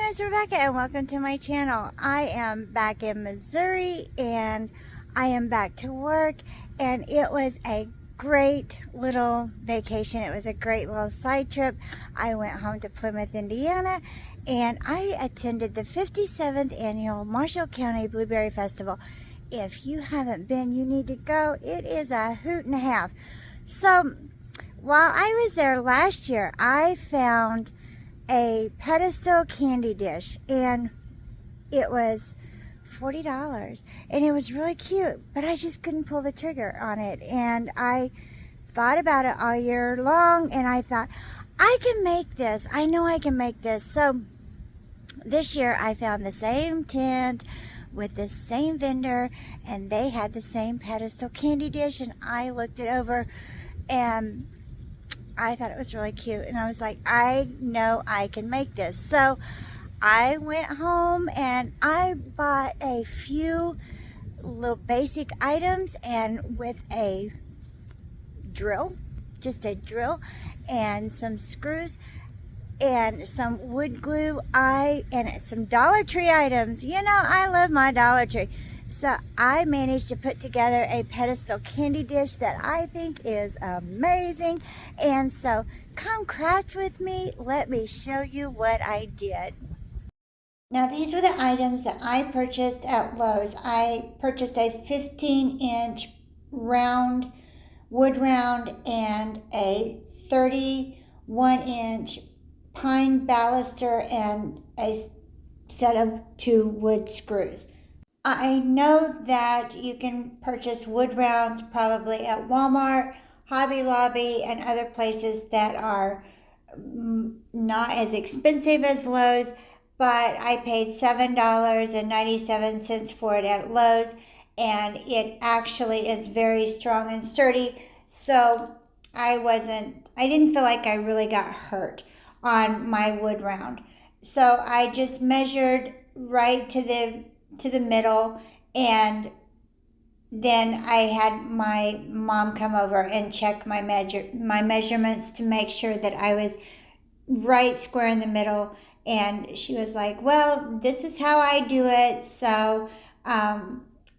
name is Rebecca and welcome to my channel. I am back in Missouri and I am back to work, and it was a great little vacation. It was a great little side trip. I went home to Plymouth, Indiana, and I attended the 57th annual Marshall County Blueberry Festival. If you haven't been, you need to go. It is a hoot and a half. So while I was there last year, I found a Pedestal candy dish, and it was $40, and it was really cute, but I just couldn't pull the trigger on it. And I thought about it all year long, and I thought, I can make this. I know I can make this. So this year I found the same tent with the same vendor, and they had the same Pedestal candy dish, and I looked it over and I thought it was really cute, and I was like, I know I can make this. So I went home and I bought a few little basic items, and with a drill, just a drill and some screws and some wood glue, and some Dollar Tree items. You know, I love my Dollar Tree. So I managed to put together a Pedestal candy dish that I think is amazing. And so come craft with me. Let me show you what I did. Now these were the items that I purchased at Lowe's. I purchased a 15-inch round, wood round, and a 31-inch pine baluster, and a set of 2 wood screws. I know that you can purchase wood rounds probably at Walmart, Hobby Lobby, and other places that are not as expensive as Lowe's, but I paid $7.97 for it at Lowe's, and it actually is very strong and sturdy. So I didn't feel like I really got hurt on my wood round. So I just measured right to the middle, and then I had my mom come over and check my measurements to make sure that I was right square in the middle. And she was like, well, this is how I do it, so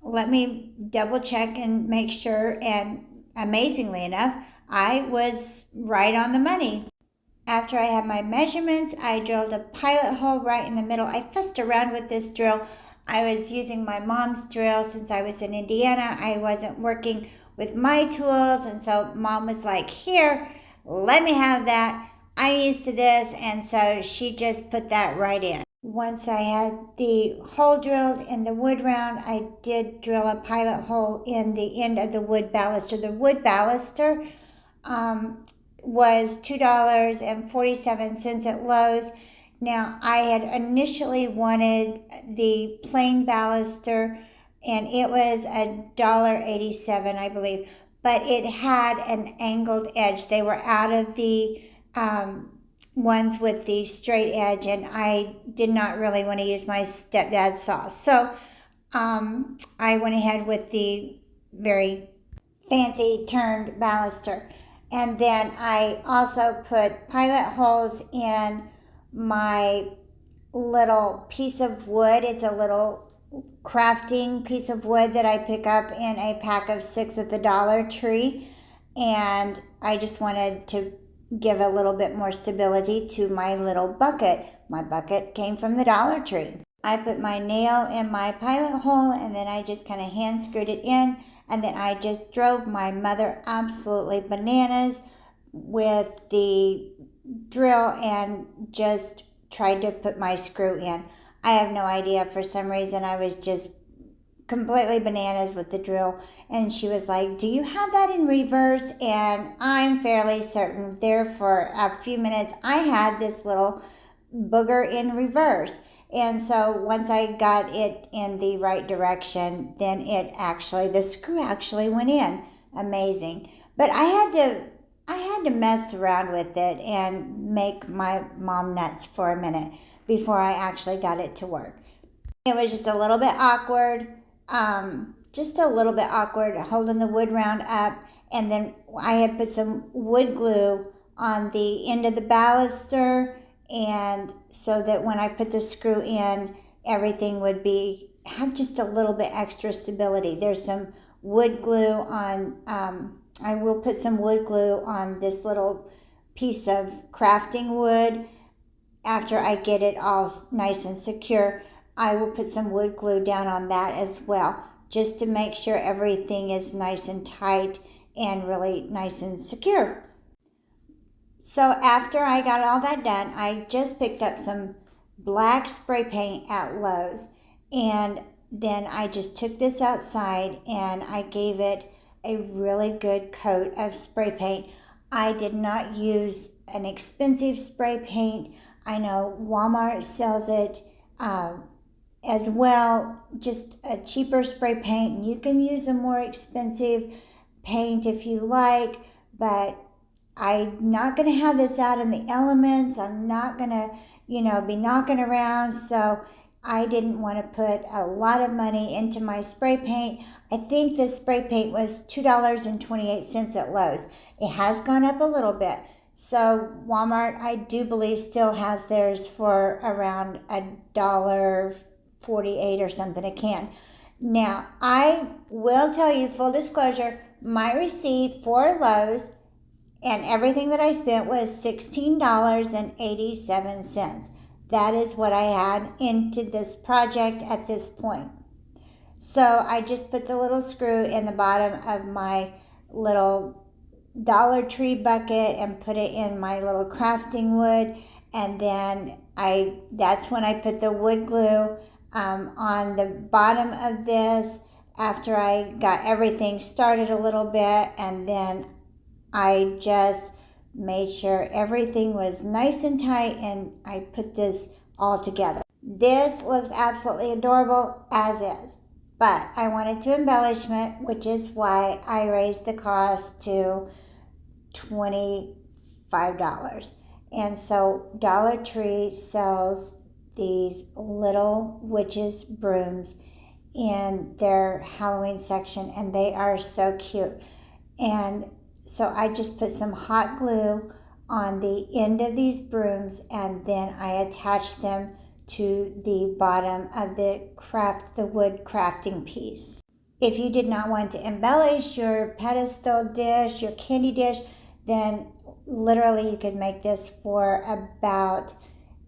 let me double check and make sure. And amazingly enough, I was right on the money. After I had my measurements, I drilled a pilot hole right in the middle. I fussed around with this drill. I was using my mom's drill since I was in Indiana. I wasn't working with my tools, and so Mom was like, here, let me have that. I'm used to this, and so she just put that right in. Once I had the hole drilled in the wood round, I did drill a pilot hole in the end of the wood baluster. The wood baluster was $2.47 at Lowe's. Now, I had initially wanted the plain baluster, and it was $1.87, I believe, but it had an angled edge. They were out of the ones with the straight edge, and I did not really want to use my stepdad's saw. So I went ahead with the very fancy turned baluster. And then I also put pilot holes in my little piece of wood. It's a little crafting piece of wood that I pick up in a pack of 6 at the Dollar Tree, and I just wanted to give a little bit more stability to my little bucket. My bucket came from the Dollar Tree. I put my nail in my pilot hole, and then I just kind of hand screwed it in, and then I just drove my mother absolutely bananas with the drill and just tried to put my screw in. I have no idea. For some reason, I was just completely bananas with the drill, and she was like, do you have that in reverse? And I'm fairly certain there for a few minutes I had this little booger in reverse. And so once I got it in the right direction, then the screw actually went in. Amazing. But I had to mess around with it and make my mom nuts for a minute before I actually got it to work. It was just a little bit awkward, holding the wood round up, and then I had put some wood glue on the end of the baluster and so that when I put the screw in, everything would have just a little bit extra stability. There's some wood glue on, I will put some wood glue on this little piece of crafting wood. After I get it all nice and secure, I will put some wood glue down on that as well, just to make sure everything is nice and tight and really nice and secure. So after I got all that done, I just picked up some black spray paint at Lowe's, and then I just took this outside and I gave it a really good coat of spray paint. I did not use an expensive spray paint. I know Walmart sells it as well, just a cheaper spray paint. You can use a more expensive paint if you like, but I'm not going to have this out in the elements. I'm not going to, be knocking around. So I didn't want to put a lot of money into my spray paint. I think this spray paint was $2.28 at Lowe's. It has gone up a little bit. So Walmart, I do believe, still has theirs for around $1.48 or something a can. Now, I will tell you, full disclosure, my receipt for Lowe's and everything that I spent was $16.87. That is what I had into this project at this point. So I just put the little screw in the bottom of my little Dollar Tree bucket and put it in my little crafting wood. And then that's when I put the wood glue on the bottom of this after I got everything started a little bit. And then I just made sure everything was nice and tight, and I put this all together. This looks absolutely adorable as is, but I wanted to embellish it, which is why I raised the cost to $25. And so Dollar Tree sells these little witches brooms in their Halloween section, and they are so cute. And so I just put some hot glue on the end of these brooms, and then I attached them to the bottom of the wood crafting piece. If you did not want to embellish your pedestal dish, your candy dish, then literally you could make this for about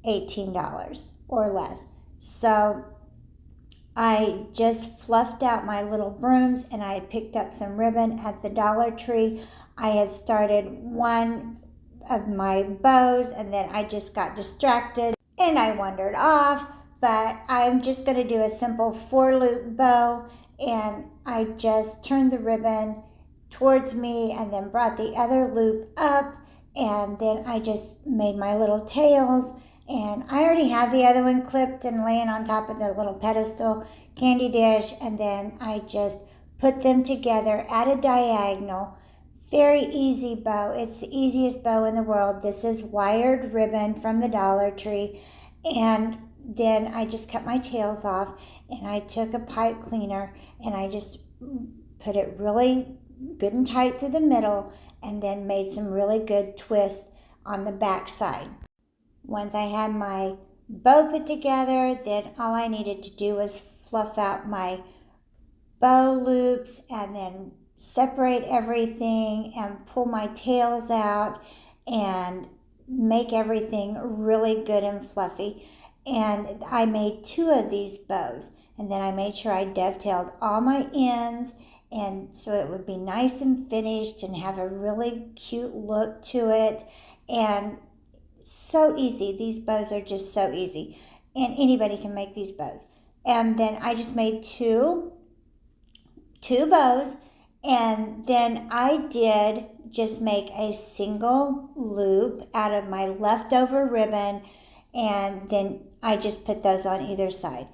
$18 or less. So I just fluffed out my little brooms, and I picked up some ribbon at the Dollar Tree. I had started one of my bows, and then I just got distracted and I wandered off, but I'm just going to do a simple 4-loop bow, and I just turned the ribbon towards me and then brought the other loop up, and then I just made my little tails, and I already had the other one clipped and laying on top of the little pedestal candy dish, and then I just put them together at a diagonal. Very easy bow. It's the easiest bow in the world. This is wired ribbon from the Dollar Tree. And then I just cut my tails off, and I took a pipe cleaner and I just put it really good and tight through the middle, and then made some really good twists on the back side. Once I had my bow put together, then all I needed to do was fluff out my bow loops and then separate everything and pull my tails out and make everything really good and fluffy. And I made 2 of these bows, and then I made sure I dovetailed all my ends, and so it would be nice and finished and have a really cute look to it. And so easy. These bows are just so easy, and anybody can make these bows. And then I just made two bows, and then I did just make a single loop out of my leftover ribbon, and then I just put those on either side.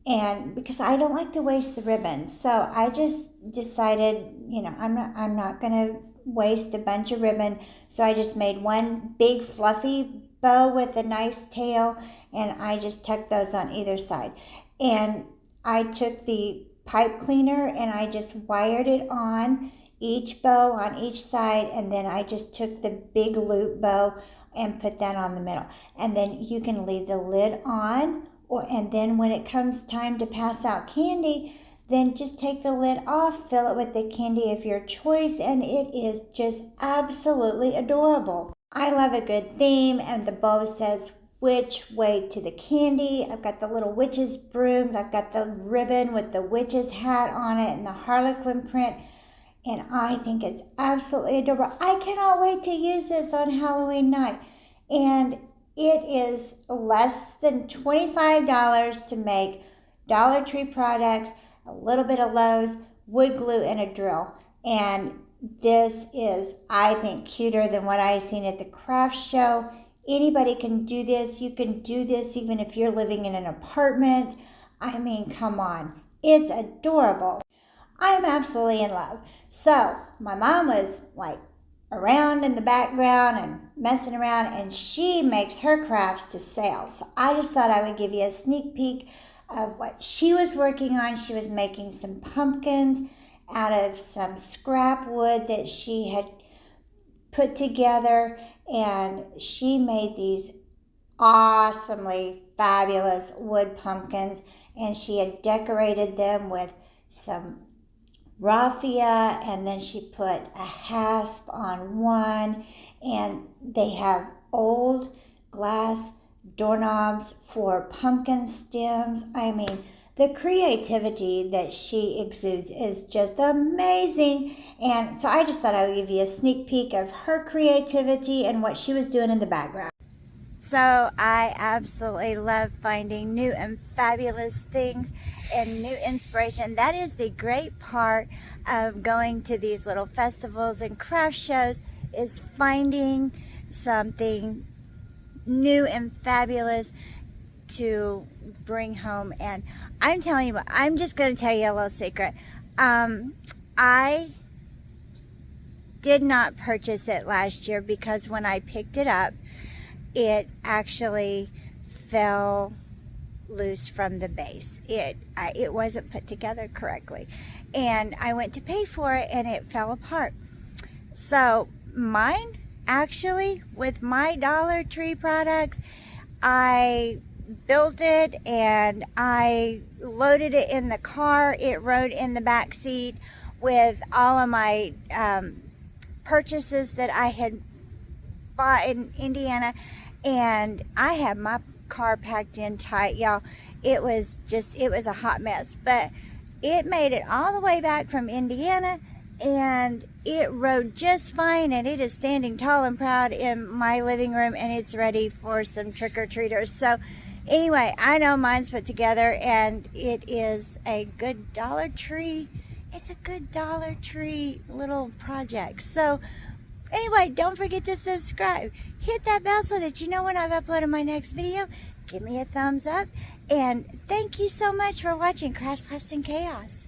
And because I don't like to waste the ribbon, so I just decided, I'm not going to waste a bunch of ribbon. So I just made one big fluffy bow with a nice tail, and I just tucked those on either side. And I took the pipe cleaner and I just wired it on each bow on each side, and then I just took the big loop bow and put that on the middle. And then you can leave the lid on, and then when it comes time to pass out candy, then just take the lid off, fill it with the candy of your choice, and it is just absolutely adorable. I love a good theme, and the bow says which way to the candy. I've got the little witch's brooms. I've got the ribbon with the witch's hat on it and the harlequin print. And I think it's absolutely adorable. I cannot wait to use this on Halloween night. And it is less than $25 to make Dollar Tree products, a little bit of Lowe's, wood glue, and a drill. And this is, I think, cuter than what I've seen at the craft show. Anybody can do this. You can do this even if you're living in an apartment. I mean, come on. It's adorable. I'm absolutely in love. So my mom was like around in the background and messing around, and she makes her crafts to sale. So I just thought I would give you a sneak peek of what she was working on. She was making some pumpkins out of some scrap wood that she had put together, and she made these awesomely fabulous wood pumpkins, and she had decorated them with some raffia, and then she put a hasp on one, and they have old glass doorknobs for pumpkin stems. I mean, the creativity that she exudes is just amazing. And so I just thought I would give you a sneak peek of her creativity and what she was doing in the background. So I absolutely love finding new and fabulous things and new inspiration. That is the great part of going to these little festivals and craft shows, is finding something new and fabulous to bring home. And I'm telling you what, I'm just going to tell you a little secret. I did not purchase it last year because when I picked it up, it actually fell loose from the base. It wasn't put together correctly, and I went to pay for it and it fell apart. So mine, actually, with my Dollar Tree products, I built it and I loaded it in the car. It rode in the back seat with all of my purchases that I had bought in Indiana, and I had my car packed in tight, y'all. It was a hot mess, but it made it all the way back from Indiana, and it rode just fine, and it is standing tall and proud in my living room, and it's ready for some trick-or-treaters. So anyway, I know mine's put together, and it is a good Dollar Tree. It's a good Dollar Tree little project. So anyway, don't forget to subscribe. Hit that bell so that you know when I've uploaded my next video. Give me a thumbs up. And thank you so much for watching Crafts, Less, and Chaos.